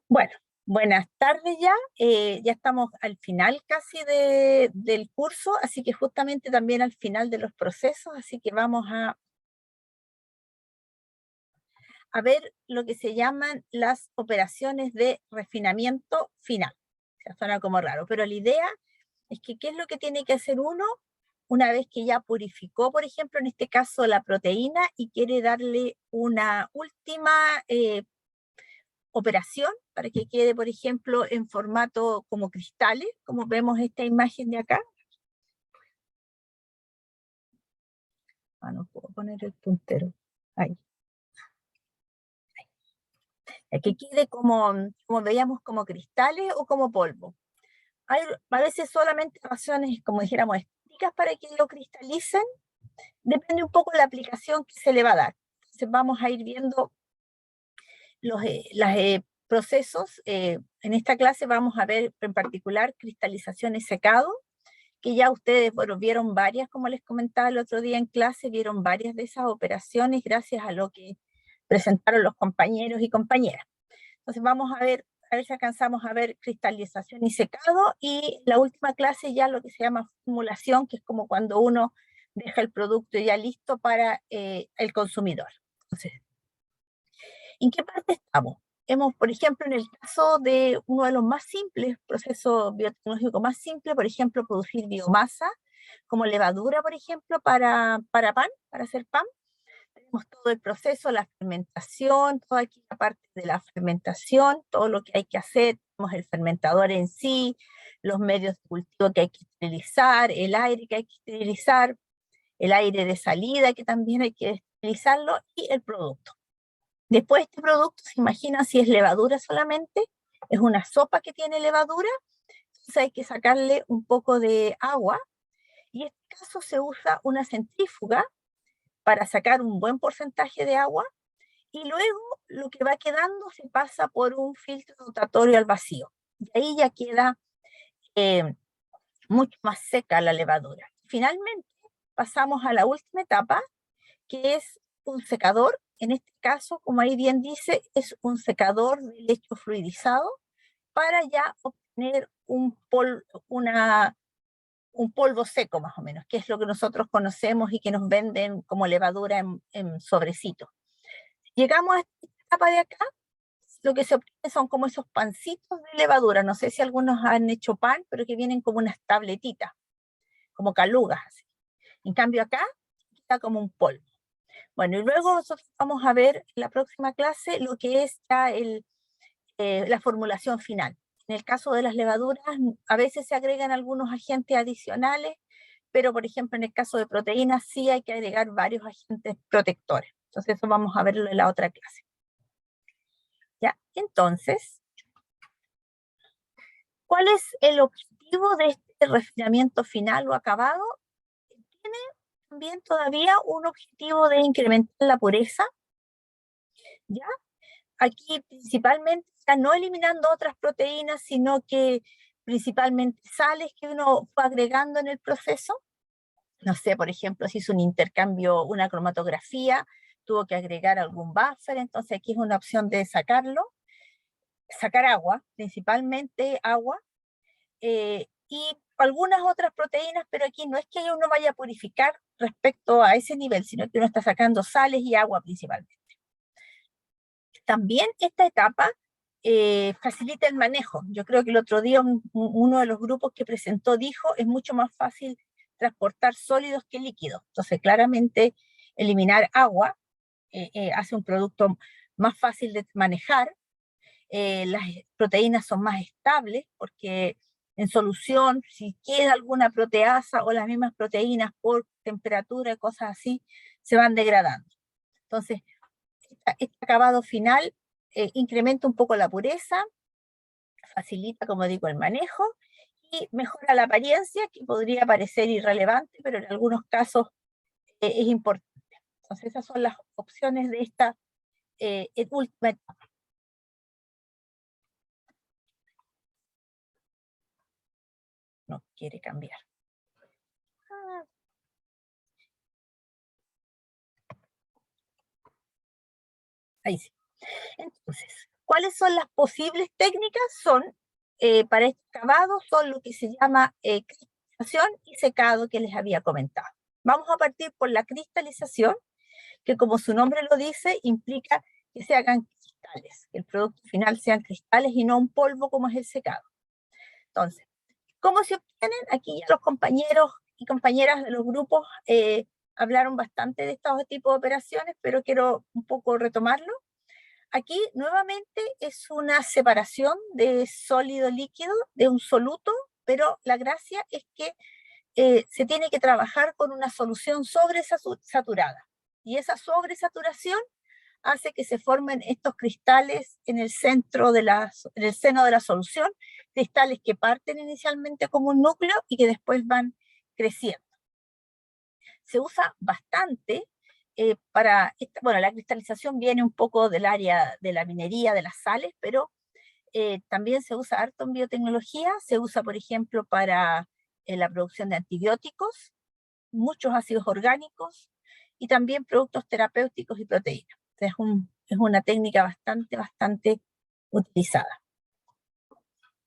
Bueno, buenas tardes ya. Ya estamos al final casi del curso, así que justamente también al final de los procesos, así que vamos a ver lo que se llaman las operaciones de refinamiento final. O sea, suena como raro, pero la idea es que ¿qué es lo que tiene que hacer uno una vez que ya purificó, por ejemplo, en este caso la proteína y quiere darle una última operación para que quede, por ejemplo, en formato como cristales, como vemos esta imagen de acá? No puedo poner el puntero. Ahí. Que quede como veíamos, como cristales o como polvo. Hay a veces solamente razones, como dijéramos, estéticas para que lo cristalicen. Depende un poco de la aplicación que se le va a dar. Entonces vamos a ir viendo los procesos. En esta clase vamos a ver en particular cristalización y secado, que ya ustedes, bueno, vieron varias, como les comentaba el otro día en clase, vieron varias de esas operaciones gracias a lo que presentaron los compañeros y compañeras. Entonces vamos a ver si alcanzamos a ver cristalización y secado, y la última clase ya lo que se llama formulación, que es como cuando uno deja el producto ya listo para el consumidor. Entonces, ¿en qué parte estamos? Hemos, por ejemplo, en el caso de uno de los más simples, proceso biotecnológico más simple, por ejemplo, producir biomasa, como levadura, por ejemplo, para pan, para hacer pan. Tenemos todo el proceso, la fermentación, toda aquí la parte de la fermentación, todo lo que hay que hacer, tenemos el fermentador en sí, los medios de cultivo que hay que esterilizar, el aire que hay que esterilizar, el aire de salida que también hay que esterilizarlo, y el producto. Después este producto, se imagina si es levadura solamente, es una sopa que tiene levadura, entonces hay que sacarle un poco de agua, y en este caso se usa una centrífuga para sacar un buen porcentaje de agua, y luego lo que va quedando se pasa por un filtro rotatorio al vacío. Y ahí ya queda eh, mucho más seca la levadura. Finalmente pasamos a la última etapa, que es un secador. En este caso, como ahí bien dice, es un secador de lecho fluidizado para ya obtener un polvo seco más o menos, que es lo que nosotros conocemos y que nos venden como levadura en sobrecitos. Llegamos a esta etapa de acá, lo que se obtiene son como esos pancitos de levadura. No sé si algunos han hecho pan, pero que vienen como unas tabletitas, como calugas, así. En cambio acá está como un polvo. Bueno, y luego nosotros vamos a ver en la próxima clase lo que es ya la formulación final. En el caso de las levaduras, a veces se agregan algunos agentes adicionales, pero por ejemplo en el caso de proteínas sí hay que agregar varios agentes protectores. Entonces eso vamos a verlo en la otra clase. ¿Ya? Entonces, ¿cuál es el objetivo de este refinamiento final o acabado? Tiene también todavía un objetivo de incrementar la pureza, ¿ya? Aquí principalmente, ya no eliminando otras proteínas, sino que principalmente sales que uno fue agregando en el proceso. No sé, por ejemplo, si hizo un intercambio, una cromatografía, tuvo que agregar algún buffer, entonces aquí es una opción de sacarlo, sacar agua, principalmente agua, y algunas otras proteínas, pero aquí no es que uno vaya a purificar respecto a ese nivel, sino que uno está sacando sales y agua principalmente. También esta etapa facilita el manejo. Yo creo que el otro día uno de los grupos que presentó dijo, es mucho más fácil transportar sólidos que líquidos. Entonces, claramente, eliminar agua hace un producto más fácil de manejar. Las proteínas son más estables porque en solución, si queda alguna proteasa o las mismas proteínas por temperatura y cosas así, se van degradando. Entonces, este acabado final incrementa un poco la pureza, facilita, como digo, el manejo y mejora la apariencia, que podría parecer irrelevante, pero en algunos casos es importante. Entonces, esas son las opciones de esta última etapa. No quiere cambiar. Ahí sí. Entonces, ¿Cuáles son las posibles técnicas? Para este acabado, son lo que se llama cristalización y secado que les había comentado. Vamos a partir por la cristalización, que como su nombre lo dice, implica que se hagan cristales, que el producto final sean cristales y no un polvo como es el secado. Entonces, ¿cómo se obtienen? Aquí ya los compañeros y compañeras de los grupos hablaron bastante de estos tipos de operaciones, pero quiero un poco retomarlo. Aquí nuevamente es una separación de sólido líquido, de un soluto, pero la gracia es que se tiene que trabajar con una solución sobresaturada. Y esa sobresaturación hace que se formen estos cristales en el centro en el seno de la solución, cristales que parten inicialmente como un núcleo y que después van creciendo. Se usa bastante bueno, la cristalización viene un poco del área de la minería, de las sales, pero también se usa harto en biotecnología, se usa, por ejemplo, para la producción de antibióticos, muchos ácidos orgánicos y también productos terapéuticos y proteínas. Es una técnica bastante utilizada.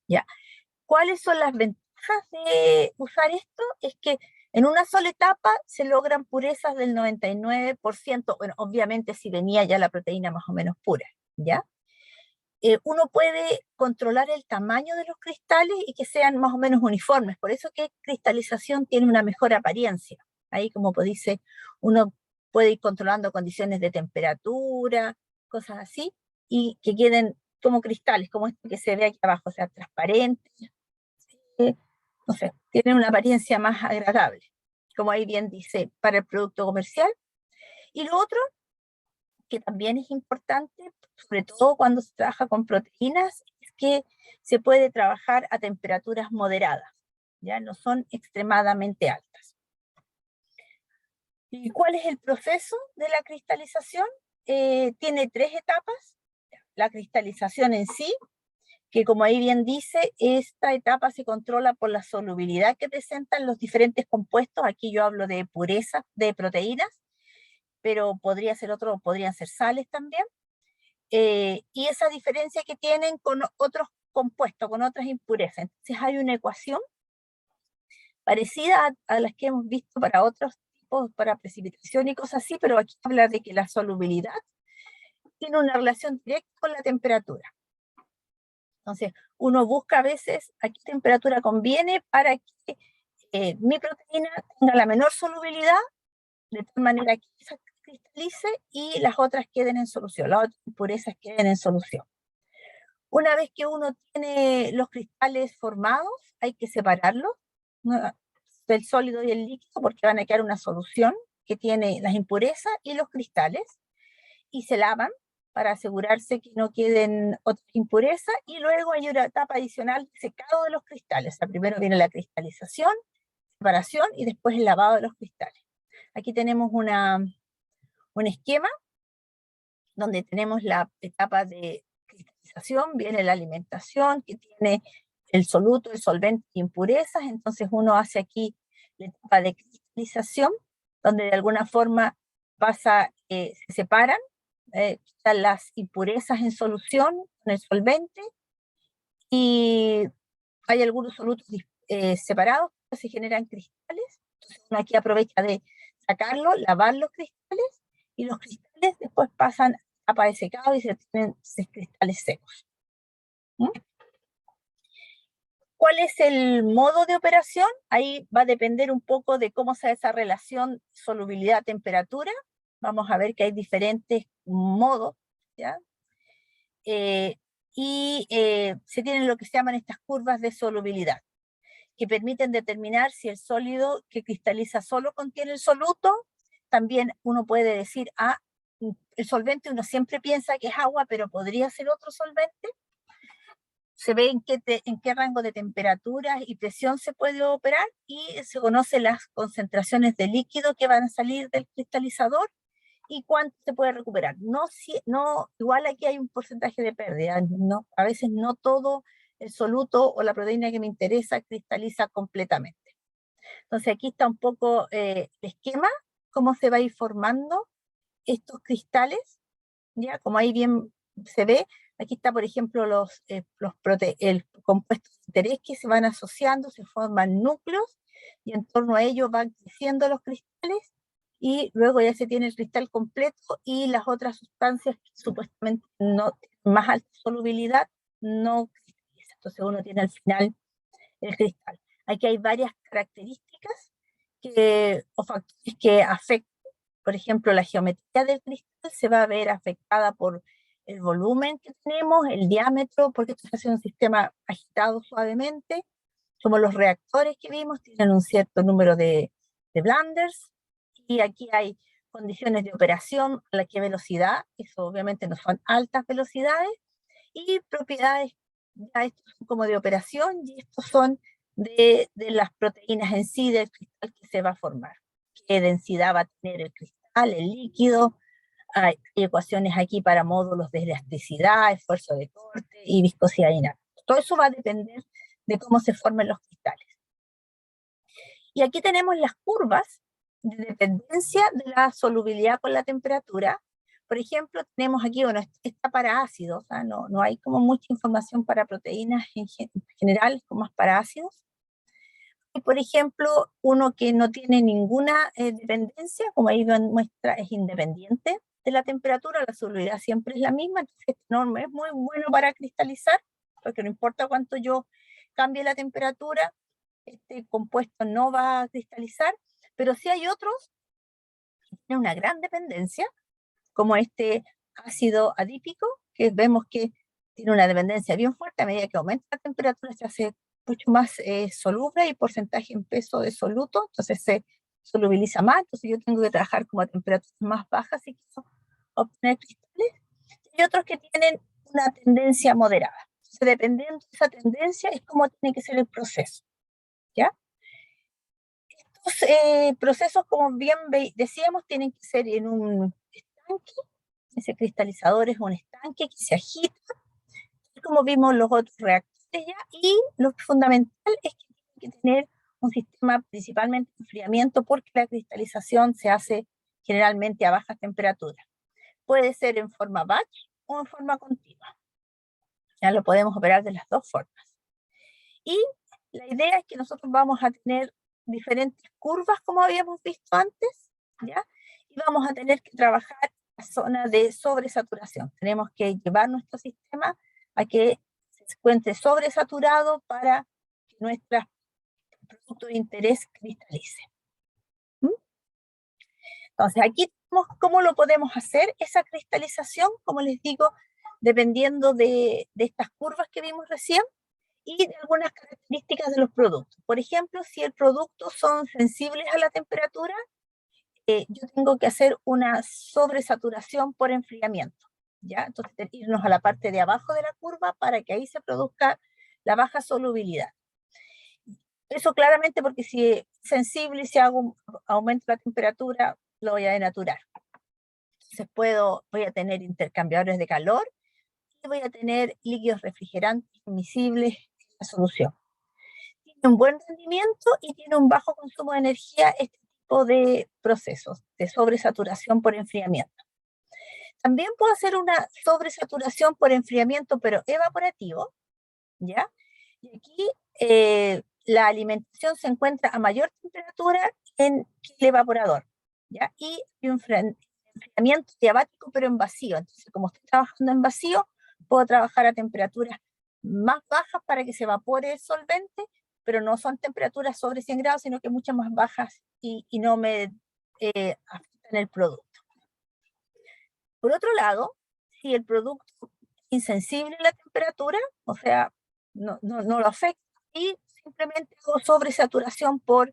¿Ya? ¿Cuáles son las ventajas de usar esto? Es que en una sola etapa se logran purezas del 99%, bueno, obviamente si venía ya la proteína más o menos pura, ¿ya? Uno puede controlar el tamaño de los cristales y que sean más o menos uniformes, por eso que cristalización tiene una mejor apariencia. Ahí, como dice, uno puede ir controlando condiciones de temperatura, cosas así, y que queden como cristales, como este que se ve aquí abajo, o sea, transparentes, no sé, tienen una apariencia más agradable, como ahí bien dice, para el producto comercial. Y lo otro, que también es importante, sobre todo cuando se trabaja con proteínas, es que se puede trabajar a temperaturas moderadas, ya no son extremadamente altas. ¿Y cuál es el proceso de la cristalización? Tiene 3 etapas. La cristalización en sí, que como ahí bien dice, esta etapa se controla por la solubilidad que presentan los diferentes compuestos. Aquí yo hablo de pureza de proteínas, pero podrían ser sales también. Y esa diferencia que tienen con otros compuestos, con otras impurezas. Entonces hay una ecuación parecida a las que hemos visto para otros tipos, para precipitación y cosas así, pero aquí habla de que la solubilidad tiene una relación directa con la temperatura. Entonces, uno busca a veces a qué temperatura conviene para que mi proteína tenga la menor solubilidad, de tal manera que esa cristalice y las otras queden en solución, las otras impurezas queden en solución. Una vez que uno tiene los cristales formados, hay que separarlos, ¿no?, del sólido y el líquido, porque van a quedar una solución que tiene las impurezas y los cristales, y se lavan para asegurarse que no queden otras impurezas, y luego hay una etapa adicional de secado de los cristales. O sea, primero viene la cristalización, separación y después el lavado de los cristales. Aquí tenemos un esquema donde tenemos la etapa de cristalización, viene la alimentación, que tiene el soluto, el solvente y impurezas. Entonces uno hace aquí la etapa de cristalización, donde de alguna forma se separan, están las impurezas en solución con el solvente, y hay algunos solutos separados que se generan cristales. Entonces uno aquí aprovecha de sacarlo, lavar los cristales, y los cristales después pasan a etapa de secado y se tienen cristales secos. ¿Mm? ¿Cuál es el modo de operación? Ahí va a depender un poco de cómo sea esa relación solubilidad-temperatura. Vamos a ver que hay diferentes modos, ¿ya? Se tienen lo que se llaman estas curvas de solubilidad, que permiten determinar si el sólido que cristaliza solo contiene el soluto. También uno puede decir, el solvente uno siempre piensa que es agua, pero podría ser otro solvente. Se ve en qué rango de temperatura y presión se puede operar, y se conocen las concentraciones de líquido que van a salir del cristalizador y cuánto se puede recuperar. Igual aquí hay un porcentaje de pérdida, a veces no todo el soluto o la proteína que me interesa cristaliza completamente. Entonces aquí está un poco el esquema, cómo se va a ir formando estos cristales, ¿ya? Como ahí bien se ve, Aquí está, por ejemplo, el compuesto de interés que se van asociando, se forman núcleos, y en torno a ellos van creciendo los cristales, y luego ya se tiene el cristal completo, y las otras sustancias que supuestamente no tienen más alta solubilidad no cristalizan. Entonces uno tiene al final el cristal. Aquí hay varias características o factores que afectan. Por ejemplo, la geometría del cristal se va a ver afectada por el volumen que tenemos, el diámetro, porque esto es un sistema agitado suavemente, como los reactores que vimos, tienen un cierto número de blunders, y aquí hay condiciones de operación, a la que velocidad, eso obviamente no son altas velocidades, y propiedades, ya estos son como de operación, y estos son de las proteínas en sí del cristal que se va a formar. ¿Qué densidad va a tener el cristal, el líquido? Hay ecuaciones aquí para módulos de elasticidad, esfuerzo de corte y viscosidad dinámica. Todo eso va a depender de cómo se formen los cristales. Y aquí tenemos las curvas de dependencia de la solubilidad con la temperatura. Por ejemplo, tenemos aquí, bueno, está para ácidos, ¿ah? No hay como mucha información para proteínas en general, como más para ácidos. Y por ejemplo, uno que no tiene ninguna dependencia, como ahí muestra, es independiente de la temperatura, la solubilidad siempre es la misma, entonces no es muy bueno para cristalizar, porque no importa cuánto yo cambie la temperatura, este compuesto no va a cristalizar, pero sí hay otros que tienen una gran dependencia, como este ácido adípico, que vemos que tiene una dependencia bien fuerte. A medida que aumenta la temperatura se hace mucho más soluble y porcentaje en peso de soluto, entonces se solubiliza más, entonces yo tengo que trabajar como a temperaturas más bajas si quiero obtener cristales. Y otros que tienen una tendencia moderada. Entonces, dependiendo de esa tendencia es como tiene que ser el proceso, ¿ya? Estos procesos, como bien decíamos, tienen que ser en un estanque. Ese cristalizador es un estanque que se agita, como vimos los otros reactores ya, y lo fundamental es que tiene que tener un sistema principalmente de enfriamiento, porque la cristalización se hace generalmente a bajas temperaturas. Puede ser en forma batch o en forma continua. Ya lo podemos operar de las dos formas. Y la idea es que nosotros vamos a tener diferentes curvas, como habíamos visto antes, ¿ya? Y vamos a tener que trabajar la zona de sobresaturación. Tenemos que llevar nuestro sistema a que se encuentre sobresaturado para que nuestro producto de interés cristalice. ¿Mm? Entonces, aquí tenemos cómo lo podemos hacer, esa cristalización, como les digo, dependiendo de estas curvas que vimos recién, y de algunas características de los productos. Por ejemplo, si el producto son sensibles a la temperatura, yo tengo que hacer una sobresaturación por enfriamiento, ¿ya? Entonces, irnos a la parte de abajo de la curva para que ahí se produzca la baja solubilidad. Eso claramente porque si es sensible y si aumento la temperatura, lo voy a denaturar. Entonces voy a tener intercambiadores de calor y voy a tener líquidos refrigerantes miscibles en la solución. Tiene un buen rendimiento y tiene un bajo consumo de energía este tipo de procesos de sobresaturación por enfriamiento. También puedo hacer una sobresaturación por enfriamiento, pero evaporativo, ¿ya? Y aquí la alimentación se encuentra a mayor temperatura en el evaporador, ¿ya? Y un enfriamiento diabático, pero en vacío. Entonces, como estoy trabajando en vacío, puedo trabajar a temperaturas más bajas para que se evapore el solvente, pero no son temperaturas sobre 100 grados, sino que muchas más bajas y no me afectan el producto. Por otro lado, si el producto es insensible a la temperatura, o sea, no lo afecta, y simplemente hago sobresaturación por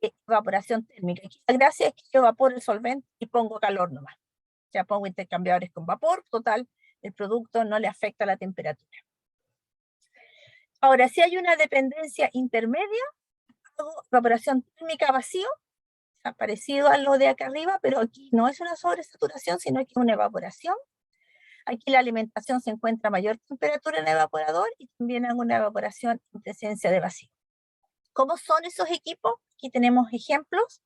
evaporación térmica. Aquí la gracia es que yo evaporo el solvente y pongo calor nomás. O sea, pongo intercambiadores con vapor, total, el producto no le afecta la temperatura. Ahora, si hay una dependencia intermedia, hago evaporación térmica vacío, parecido a lo de acá arriba, pero aquí no es una sobresaturación, sino que es una evaporación. Aquí la alimentación se encuentra a mayor temperatura en el evaporador y también hago una evaporación en presencia de vacío. ¿Cómo son esos equipos? Aquí tenemos ejemplos.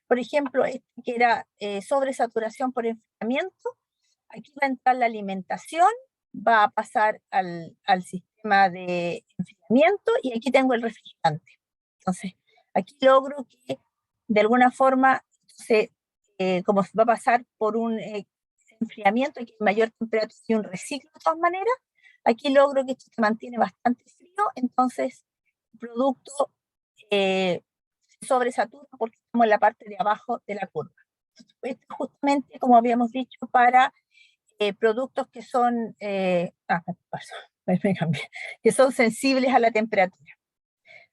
Por ejemplo, este que era sobresaturación por enfriamiento. Aquí va a entrar la alimentación va a pasar al sistema de enfriamiento y aquí tengo el refrigerante. Entonces, aquí logro que de alguna forma, como va a pasar por un enfriamiento, aquí hay mayor temperatura y un reciclo de todas maneras, aquí logro que esto se mantiene bastante frío, entonces el producto sobresatura porque estamos en la parte de abajo de la curva. Esto es justamente, como habíamos dicho, para productos que son, que son sensibles a la temperatura.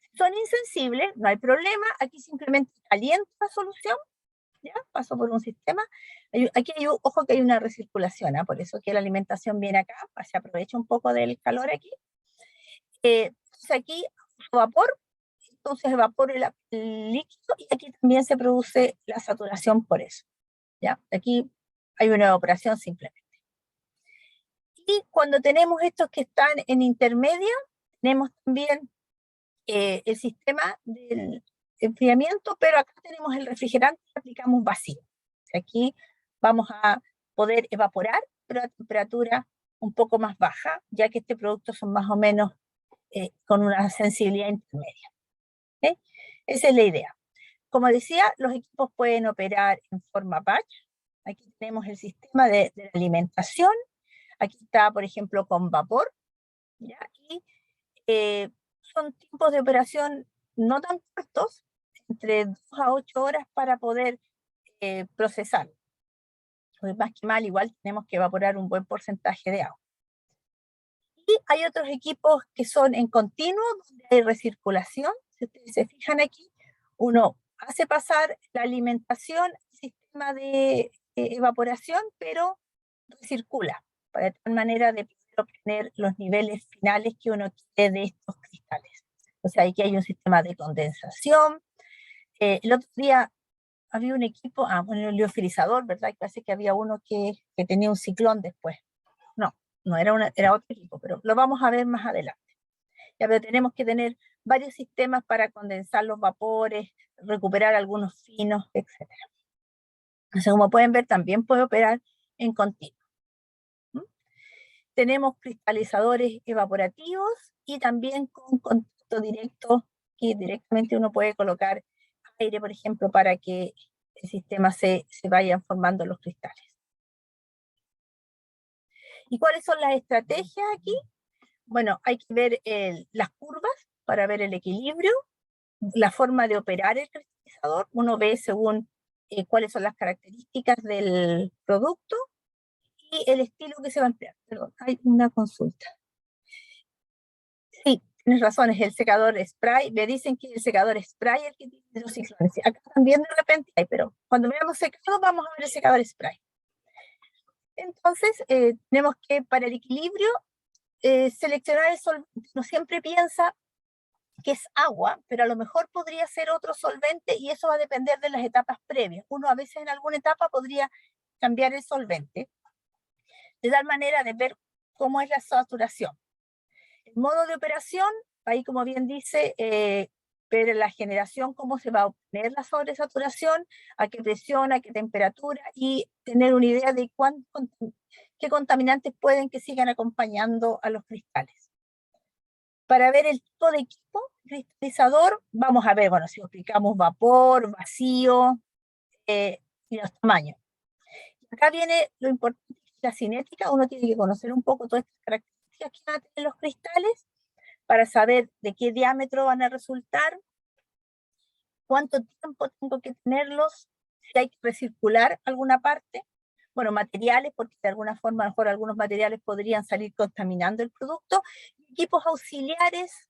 Si son insensibles, no hay problema, aquí simplemente caliento la solución, ¿ya? Paso por un sistema. Aquí hay, ojo que hay una recirculación, ¿eh? Por eso que la alimentación viene acá, se aprovecha un poco del calor aquí. Entonces aquí vapor, entonces evapora el líquido y aquí también se produce la saturación por eso, ¿ya? Aquí hay una evaporación simplemente. Y cuando tenemos estos que están en intermedia, tenemos también el sistema del enfriamiento, pero acá tenemos el refrigerante que aplicamos vacío. Aquí vamos a poder evaporar, pero a temperatura un poco más baja, ya que este producto son más o menos con una sensibilidad intermedia. ¿Okay? Esa es la idea. Como decía, los equipos pueden operar en forma batch. Aquí tenemos el sistema de la alimentación. Aquí está, por ejemplo, con vapor. ¿Ya? Y son tiempos de operación no tan cortos, entre 2 a 8 horas para poder procesar. Pues más que mal, igual tenemos que evaporar un buen porcentaje de agua. Y hay otros equipos que son en continuo, donde hay recirculación. Si ustedes se fijan aquí, uno hace pasar la alimentación al sistema de evaporación, pero recircula, para tal manera de poder obtener los niveles finales que uno quiere de estos cristales. O sea, aquí hay un sistema de condensación. El otro día había un equipo, bueno, el liofilizador, ¿verdad? Parece que había uno que tenía un ciclón después. No, no era otro equipo, pero lo vamos a ver más adelante. Ya, pero tenemos que tener varios sistemas para condensar los vapores, recuperar algunos finos, etc. O sea, como pueden ver, también puede operar en continuo. Tenemos cristalizadores evaporativos y también con contacto directo, que directamente uno puede colocar aire, por ejemplo, para que el sistema se vayan formando los cristales. ¿Y cuáles son las estrategias aquí? Bueno, hay que ver las curvas para ver el equilibrio, la forma de operar el cristalizador. Uno ve según cuáles son las características del producto y el estilo que se va a emplear. Perdón, hay una consulta. Sí, tienes razón, es el secador spray. Me dicen que el secador spray es el que tiene los ciclones. Sí, acá también de repente hay, pero cuando veamos secado vamos a ver el secador spray. Entonces, tenemos que, para el equilibrio, seleccionar el solvente. Uno siempre piensa que es agua, pero a lo mejor podría ser otro solvente y eso va a depender de las etapas previas. Uno a veces en alguna etapa podría cambiar el solvente, de tal manera de ver cómo es la saturación. El modo de operación, ahí como bien dice, ver la generación, cómo se va a obtener la sobresaturación, a qué presión, a qué temperatura, y tener una idea de qué contaminantes pueden que sigan acompañando a los cristales. Para ver el tipo de equipo cristalizador, vamos a ver, bueno, si aplicamos vapor, vacío, y los tamaños. Acá viene lo importante, la cinética. Uno tiene que conocer un poco todas estas características que van a tener los cristales para saber de qué diámetro van a resultar, cuánto tiempo tengo que tenerlos, si hay que recircular alguna parte. Bueno, materiales, porque de alguna forma a lo mejor algunos materiales podrían salir contaminando el producto. Equipos auxiliares,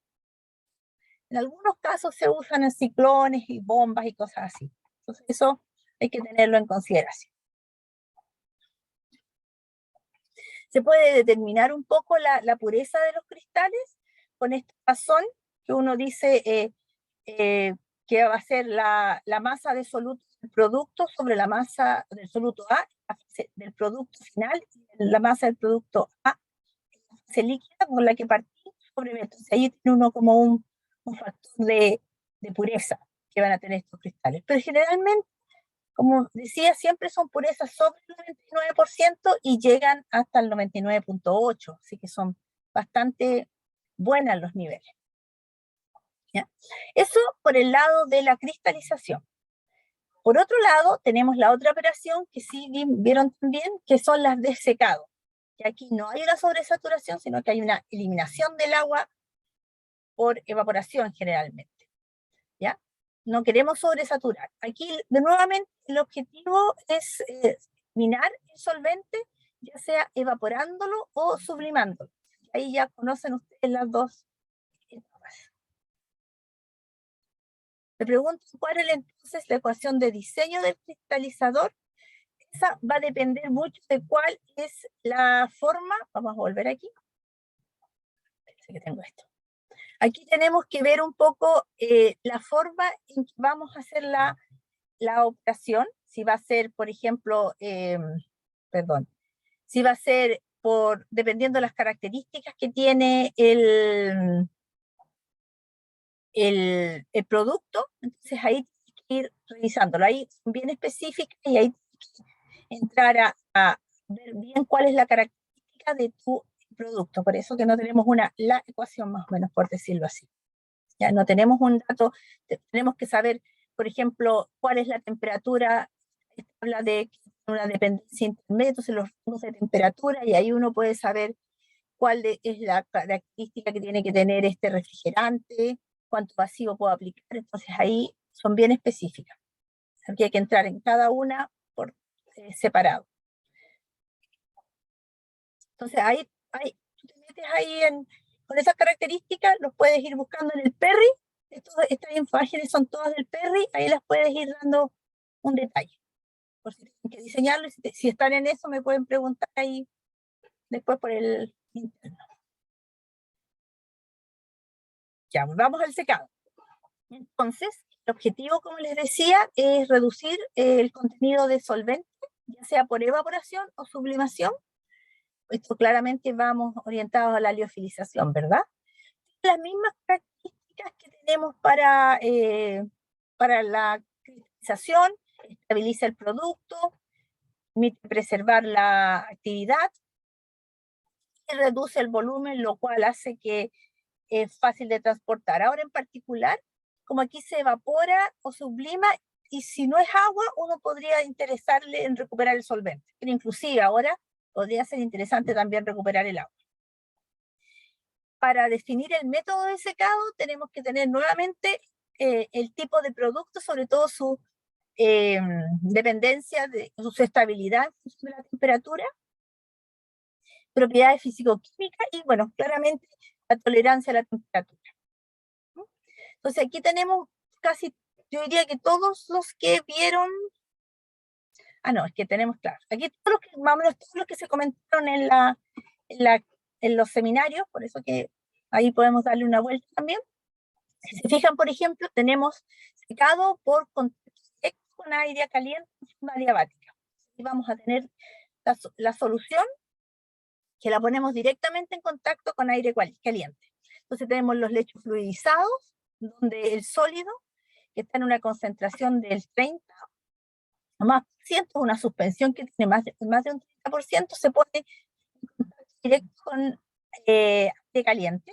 en algunos casos se usan en ciclones y bombas y cosas así. Entonces eso hay que tenerlo en consideración. Se puede determinar un poco la pureza de los cristales con esta razón que uno dice que va a ser la masa de soluto del producto sobre la masa del soluto A, del producto final, la masa del producto A, la fase líquida con la que partimos sobre B. Entonces ahí tiene uno como un factor de pureza que van a tener estos cristales. Pero generalmente como decía, siempre son purezas sobre el 99% y llegan hasta el 99,8%, así que son bastante buenas los niveles. ¿Ya? Eso por el lado de la cristalización. Por otro lado, tenemos la otra operación que sí vieron también, que son las de secado. Que aquí no hay una sobresaturación, sino que hay una eliminación del agua por evaporación generalmente. ¿Ya? No queremos sobresaturar. Aquí, de nuevamente, el objetivo es eliminar el solvente, ya sea evaporándolo o sublimándolo. Ahí ya conocen ustedes las dos etapas. Me pregunto cuál es entonces la ecuación de diseño del cristalizador. Esa va a depender mucho de cuál es la forma. Vamos a volver aquí. Parece que tengo esto. Aquí tenemos que ver un poco la forma en que vamos a hacer la operación. Si va a ser, por ejemplo, si va a ser dependiendo de las características que tiene el producto, entonces ahí tienes que ir revisándolo. Ahí son bien específicas y ahí tienes que entrar a ver bien cuál es la característica de tu producto. Por eso que no tenemos la ecuación más o menos, por decirlo así. Ya no tenemos un dato, tenemos que saber, por ejemplo, cuál es la temperatura. Habla de una dependencia intermedia, entonces los rangos de temperatura, y ahí uno puede saber cuál es la característica que tiene que tener este refrigerante, cuánto vacío puedo aplicar. Entonces ahí son bien específicas. Aquí hay que entrar en cada una por separado. Entonces ahí tú te metes ahí con esas características, los puedes ir buscando en el Perry. Estas imágenes son todas del Perry, ahí las puedes ir dando un detalle. Por si tienen que diseñarlo, si están en eso me pueden preguntar ahí después por el interno. Ya, vamos al secado. Entonces, el objetivo, como les decía, es reducir el contenido de solvente, ya sea por evaporación o sublimación. Esto claramente vamos orientados a la liofilización, ¿verdad? Las mismas características que tenemos para la cristalización, estabiliza el producto, permite preservar la actividad y reduce el volumen, lo cual hace que es fácil de transportar. Ahora en particular, como aquí se evapora o sublima, y si no es agua, uno podría interesarle en recuperar el solvente, pero inclusive ahora podría ser interesante también recuperar el agua. Para definir el método de secado tenemos que tener nuevamente el tipo de producto, sobre todo su dependencia, su estabilidad de la temperatura, propiedades físico-químicas y, bueno, claramente la tolerancia a la temperatura. Entonces aquí tenemos casi, yo diría que todos los que vieron, no, es que tenemos, claro, aquí todos los que, más o menos todos los que se comentaron en los seminarios, por eso que ahí podemos darle una vuelta también. Si se fijan, por ejemplo, tenemos secado por contacto directo con aire caliente en forma adiabática. Y vamos a tener la solución que la ponemos directamente en contacto con aire caliente. Entonces tenemos los lechos fluidizados, donde el sólido, que está en una concentración del 30 o más por ciento, una suspensión que tiene más de un 30%, se pone en contacto directo con aire caliente.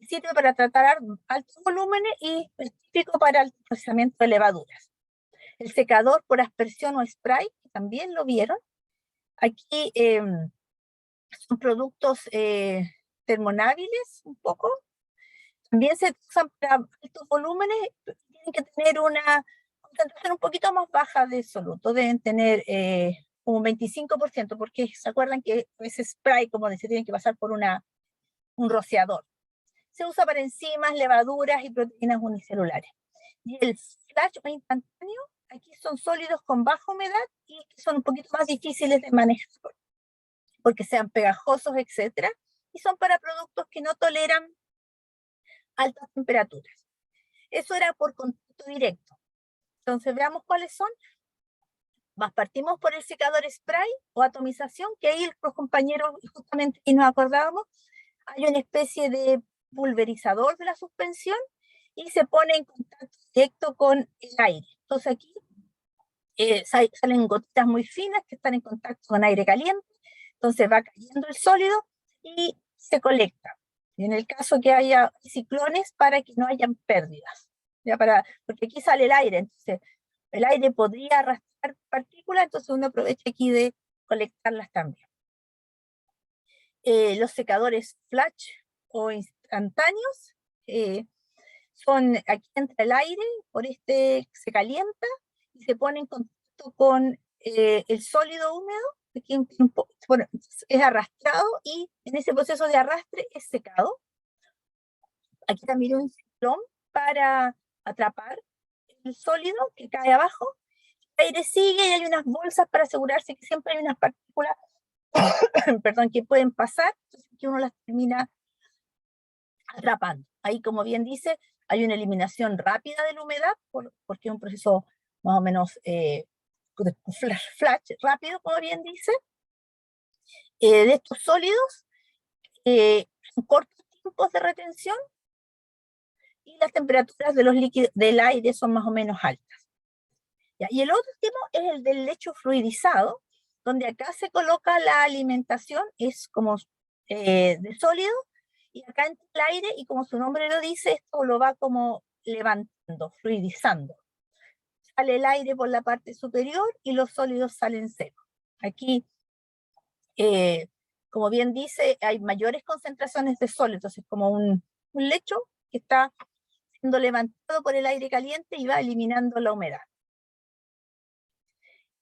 Sirve para tratar altos volúmenes y es típico para el procesamiento de levaduras. El secador por aspersión o spray, que también lo vieron. Aquí son productos termonábiles un poco. También se usan para altos volúmenes, tienen que tener una concentración un poquito más baja de soluto, deben tener como 25%, porque se acuerdan que ese spray, como se tiene que pasar por un rociador. Se usa para enzimas, levaduras y proteínas unicelulares. Y el flash o instantáneo, aquí son sólidos con baja humedad y que son un poquito más difíciles de manejar porque sean pegajosos, etc. Y son para productos que no toleran altas temperaturas. Eso era por contacto directo. Entonces veamos cuáles son. Partimos por el secador spray o atomización, que ahí los compañeros justamente y nos acordábamos, hay una especie de pulverizador de la suspensión y se pone en contacto directo con el aire. Entonces aquí salen gotitas muy finas que están en contacto con aire caliente, entonces va cayendo el sólido y se colecta. Y en el caso que haya ciclones, para que no hayan pérdidas, ¿ya? Porque aquí sale el aire, entonces el aire podría arrastrar partículas, entonces uno aprovecha aquí de colectarlas también. Los secadores flash o instantáneos son, aquí entra el aire, por se calienta y se pone en contacto con el sólido húmedo, aquí bueno, es arrastrado y en ese proceso de arrastre es secado. Aquí también un ciclón para atrapar el sólido que cae abajo. El aire sigue y hay unas bolsas para asegurarse que siempre hay unas partículas perdón, que pueden pasar, que uno las termina atrapando. Ahí, como bien dice, hay una eliminación rápida de la humedad, porque es un proceso más o menos flash rápido, como bien dice, de estos sólidos, cortos tiempos de retención, y las temperaturas de los líquidos del aire son más o menos altas. ¿Ya? Y el otro tema es el del lecho fluidizado, donde acá se coloca la alimentación, es como de sólido, y acá entra el aire, y como su nombre lo dice, esto lo va como levantando, fluidizando. Sale el aire por la parte superior y los sólidos salen secos. Aquí, como bien dice, hay mayores concentraciones de sólidos, entonces como un lecho que está siendo levantado por el aire caliente y va eliminando la humedad.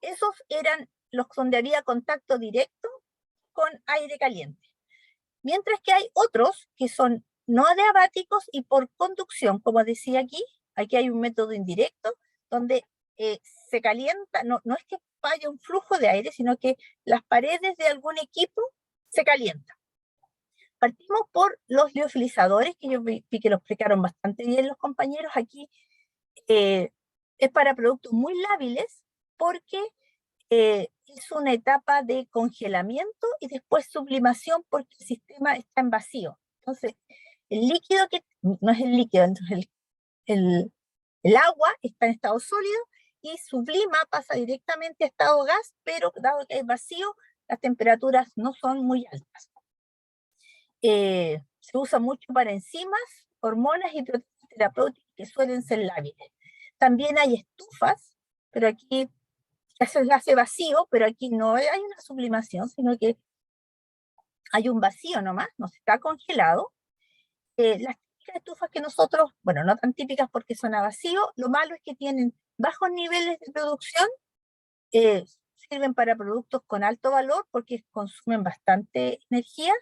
Esos eran los donde había contacto directo con aire caliente. Mientras que hay otros que son no adiabáticos y por conducción, como decía aquí hay un método indirecto donde se calienta, no es que vaya un flujo de aire, sino que las paredes de algún equipo se calientan. Partimos por los liofilizadores, que yo vi que lo explicaron bastante bien los compañeros aquí. Es para productos muy lábiles porque es una etapa de congelamiento y después sublimación porque el sistema está en vacío. Entonces, el líquido que, no es el líquido, entonces el agua está en estado sólido y sublima, pasa directamente a estado gas, pero dado que es vacío, las temperaturas no son muy altas. Se usa mucho para enzimas, hormonas y proteínas terapéuticas que suelen ser lábiles. También hay estufas, pero aquí se hace vacío, pero aquí no hay una sublimación, sino que hay un vacío nomás, no se está congelado. Las típicas estufas que nosotros, bueno, no tan típicas porque son a vacío, lo malo es que tienen bajos niveles de producción, sirven para productos con alto valor porque consumen bastante energía,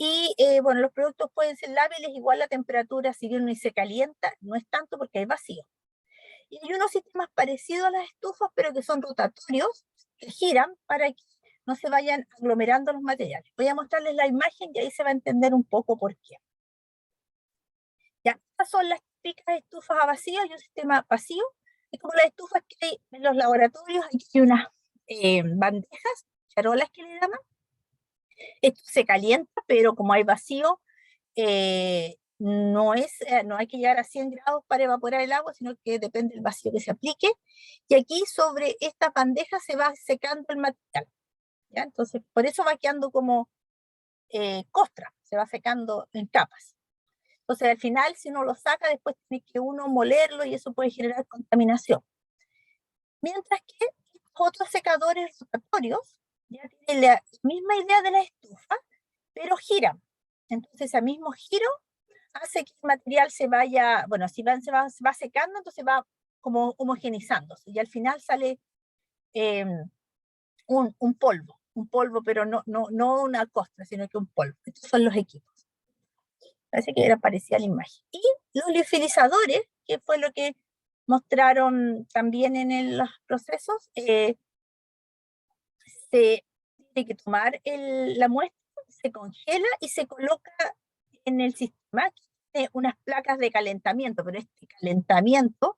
y bueno, los productos pueden ser lábiles, igual la temperatura, si bien no se calienta, no es tanto porque hay vacío. Y hay unos sistemas parecidos a las estufas, pero que son rotatorios, que giran para que no se vayan aglomerando los materiales. Voy a mostrarles la imagen y ahí se va a entender un poco por qué. Ya, estas son las típicas estufas a vacío y un sistema vacío. Es como las estufas que hay en los laboratorios, aquí hay unas bandejas, charolas que le llaman. Esto se calienta, pero como hay vacío, no hay que llegar a 100 grados para evaporar el agua, sino que depende del vacío que se aplique. Y aquí sobre esta bandeja se va secando el material, ¿ya? Entonces, por eso va quedando como costra, se va secando en capas. Entonces, al final, si uno lo saca, después tiene que uno molerlo y eso puede generar contaminación. Mientras que otros secadores rotatorios ya tienen la misma idea de la estufa, pero giran. Entonces, ese mismo giro hace que el material se vaya, bueno, si se va secando, entonces va como homogenizándose y al final sale un polvo, pero no una costra, sino que un polvo. Estos son los equipos. Parece que era parecida a la imagen. Y los liofilizadores, que fue lo que mostraron también en los procesos, se tiene que tomar la muestra, se congela y se coloca en el sistema, que tiene unas placas de calentamiento, pero este calentamiento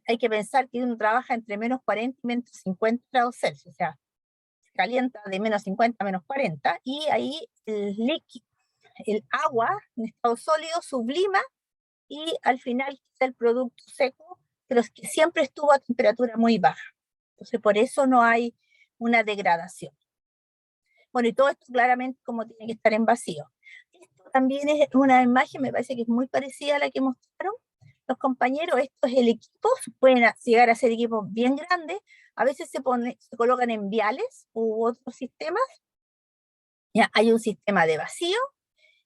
hay que pensar que uno trabaja entre menos 40 y menos 50 grados Celsius, o sea, se calienta de menos 50 a menos 40, y ahí el líquido, el agua en estado sólido sublima y al final queda el producto seco, pero es que siempre estuvo a temperatura muy baja. Entonces, por eso no hay una degradación. Bueno, y todo esto claramente como tiene que estar en vacío. Esto también es una imagen, me parece que es muy parecida a la que mostraron los compañeros. Esto es el equipo, pueden llegar a ser equipos bien grandes, a veces se colocan en viales u otros sistemas. Ya hay un sistema de vacío,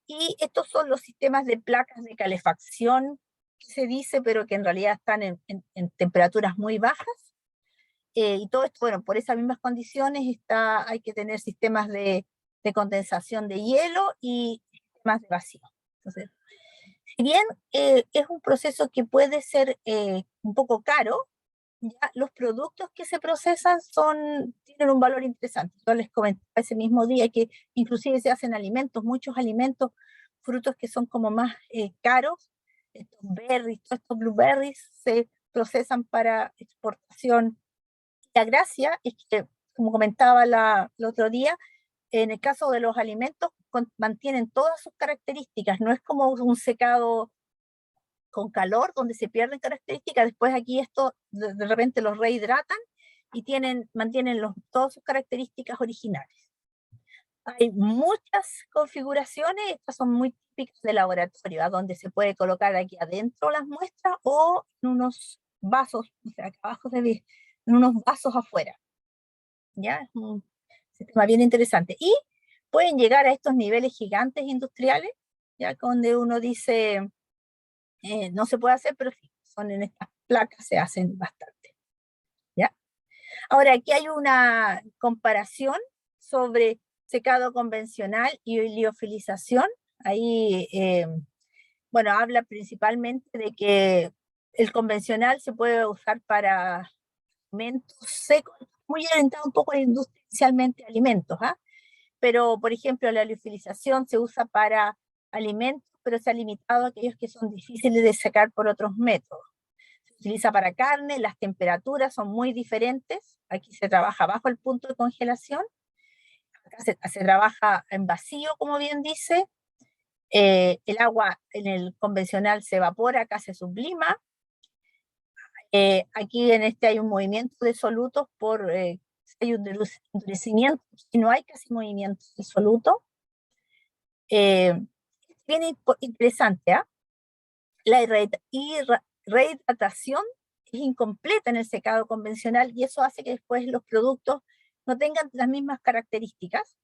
y estos son los sistemas de placas de calefacción, que se dice, pero que en realidad están en temperaturas muy bajas. Y todo esto, bueno, por esas mismas condiciones hay que tener sistemas de condensación de hielo y sistemas de vacío. Entonces, si bien es un proceso que puede ser un poco caro, ya los productos que se procesan tienen un valor interesante. Yo les comentaba ese mismo día que inclusive se hacen alimentos, muchos alimentos, frutos que son como más caros, estos berries, todos estos blueberries se procesan para exportación. La gracia es que, como comentaba el otro día, en el caso de los alimentos mantienen todas sus características, no es como un secado con calor donde se pierden características. Después aquí esto de repente los rehidratan y mantienen todas sus características originales. Hay muchas configuraciones, estas son muy típicas de laboratorio, donde se puede colocar aquí adentro las muestras o en unos vasos, o sea, acá abajo se ve, en unos vasos afuera. ¿Ya? Es un sistema bien interesante. Y pueden llegar a estos niveles gigantes industriales, ya donde uno dice, no se puede hacer, pero sí, son en estas placas, se hacen bastante. ¿Ya? Ahora, aquí hay una comparación sobre secado convencional y liofilización. Ahí, bueno, habla principalmente de que el convencional se puede usar para alimentos secos, muy orientado un poco a la industria, especialmente alimentos, ¿ah? Pero, por ejemplo, la liofilización se usa para alimentos, pero se ha limitado a aquellos que son difíciles de secar por otros métodos. Se utiliza para carne, las temperaturas son muy diferentes, aquí se trabaja bajo el punto de congelación, acá se trabaja en vacío, como bien dice, el agua en el convencional se evapora, acá se sublima, aquí en este hay un movimiento de solutos hay un endurecimiento, y no hay casi movimiento de soluto. Bien interesante, ¿eh? La rehidratación es incompleta en el secado convencional y eso hace que después los productos no tengan las mismas características,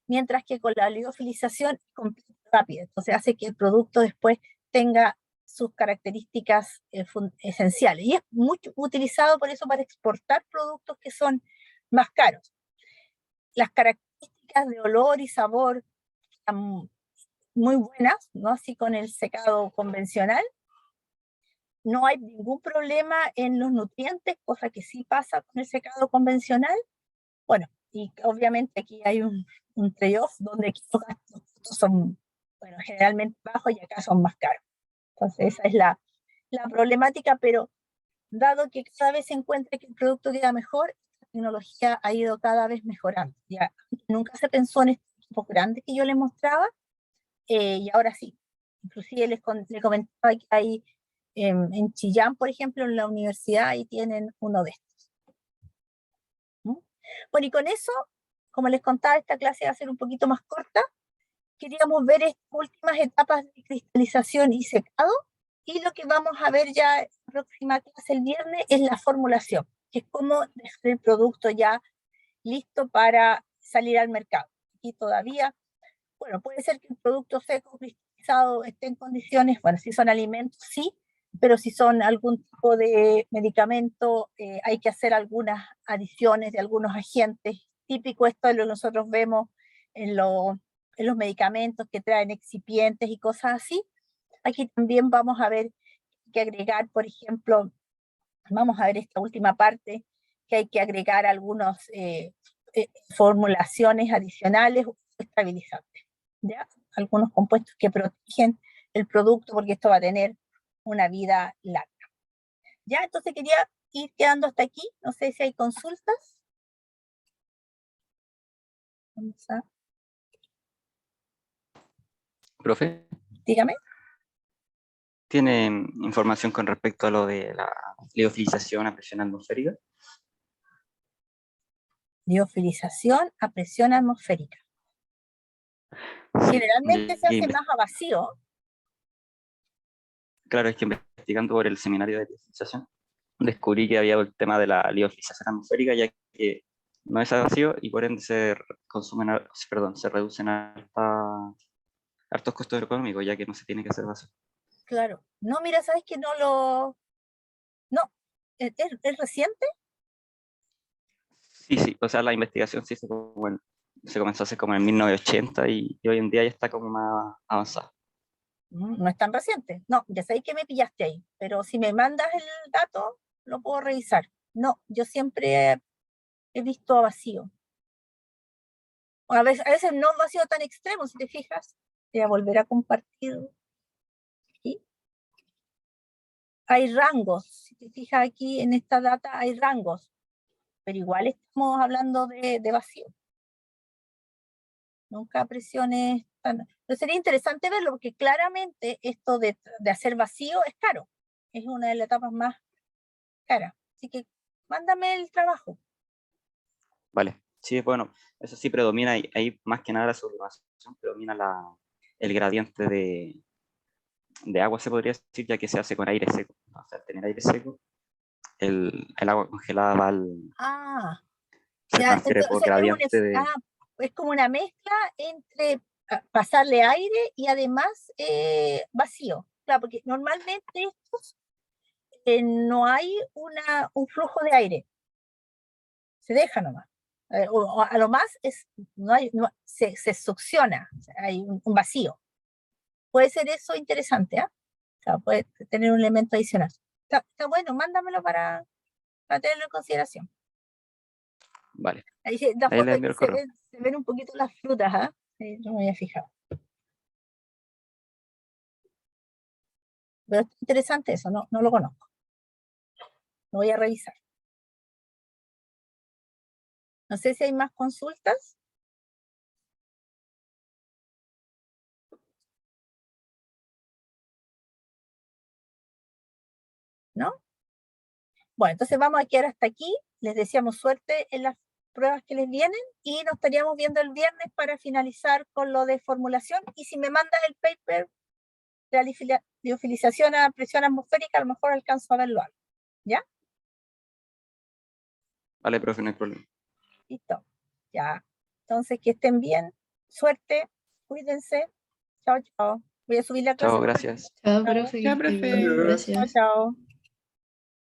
mientras que con la liofilización es completa rápida, entonces hace que el producto después tenga sus características esenciales. Y es mucho utilizado por eso para exportar productos que son más caros. Las características de olor y sabor están muy buenas, ¿no? Así con el secado convencional. No hay ningún problema en los nutrientes, cosa que sí pasa con el secado convencional. Bueno, y obviamente aquí hay un trade-off donde aquí los gastos son, bueno, generalmente bajos y acá son más caros. Entonces esa es la problemática, pero dado que cada vez se encuentra que el producto queda mejor, la tecnología ha ido cada vez mejorando. Ya nunca se pensó en estos equipos grandes que yo les mostraba, y ahora sí. Inclusive les comentaba que hay en Chillán, por ejemplo, en la universidad, y tienen uno de estos. ¿Mm? Bueno, y con eso, como les contaba, esta clase va a ser un poquito más corta. Queríamos ver estas últimas etapas de cristalización y secado, y lo que vamos a ver ya en la próxima clase el viernes es la formulación, que es cómo dejar el producto ya listo para salir al mercado. Y todavía, bueno, puede ser que el producto seco cristalizado esté en condiciones, bueno, si son alimentos, sí, pero si son algún tipo de medicamento, hay que hacer algunas adiciones de algunos agentes. Típico esto lo nosotros vemos en, en los medicamentos que traen excipientes y cosas así. Aquí también vamos a ver que agregar, por ejemplo, vamos a ver esta última parte, que hay que agregar algunas formulaciones adicionales o estabilizantes, ¿ya? Algunos compuestos que protegen el producto porque esto va a tener una vida larga. Ya, entonces quería ir quedando hasta aquí, no sé si hay consultas. Vamos a... Profe, Dígame. ¿tiene información con respecto a lo de la liofilización a presión atmosférica? Liofilización a presión atmosférica. Sí, Generalmente se y hace más a vacío. claro, es que investigando por el seminario de liofilización, descubrí que había el tema de la liofilización atmosférica, ya que no es a vacío y por ende se reducen hartos costos económicos, ya que no se tiene que hacer vacío. Claro. No, mira, ¿sabes que no lo...? No, ¿es reciente? Sí, o sea, la investigación sí se comenzó a hacer como en 1980 y hoy en día ya está como más avanzada. No es tan reciente. No, ya sabéis que me pillaste ahí, pero si me mandas el dato, lo puedo revisar. No, yo siempre he visto a vacío. O a veces no vacío tan extremo, si te fijas. Voy a volver a compartir. ¿Sí? Hay rangos, si te fijas aquí en esta data hay rangos, pero igual estamos hablando de vacío. Nunca presiones tan... Pero sería interesante verlo, porque claramente esto de hacer vacío es caro. Es una de las etapas más caras. Así que mándame el trabajo. Vale, sí, bueno, eso sí predomina ahí más que nada la sublimación, predomina el gradiente de agua, se podría decir, ya que se hace con aire seco. O sea, al tener aire seco, el agua congelada Ah, se ya, transfiere por entonces gradiente es como una mezcla entre pasarle aire y además vacío. Claro, porque normalmente estos no hay un flujo de aire, se deja nomás. O a lo más se succiona, o sea, hay un vacío. Puede ser eso interesante, ¿ah? O sea, puede tener un elemento adicional. Está bueno, mándamelo para tenerlo en consideración. Vale, Ahí la ahí foto le aquí envío el correo. se ven un poquito las frutas, ¿ah? No me había fijado. Pero es interesante eso, no lo conozco. Lo voy a revisar. No sé si hay más consultas. ¿No? Bueno, entonces vamos a quedar hasta aquí. Les deseamos suerte en las pruebas que les vienen y nos estaríamos viendo el viernes para finalizar con lo de formulación. Y si me mandas el paper de la liofilización a presión atmosférica, a lo mejor alcanzo a verlo algo. ¿Ya? Vale, profe, no hay problema. Listo. Ya. Entonces, que estén bien. Suerte. Cuídense. Chao, chao. Voy a subir la clase. Chao, gracias. Chao, Chao. profe, que Ya, esté profe. bien. Chao, Gracias. chao.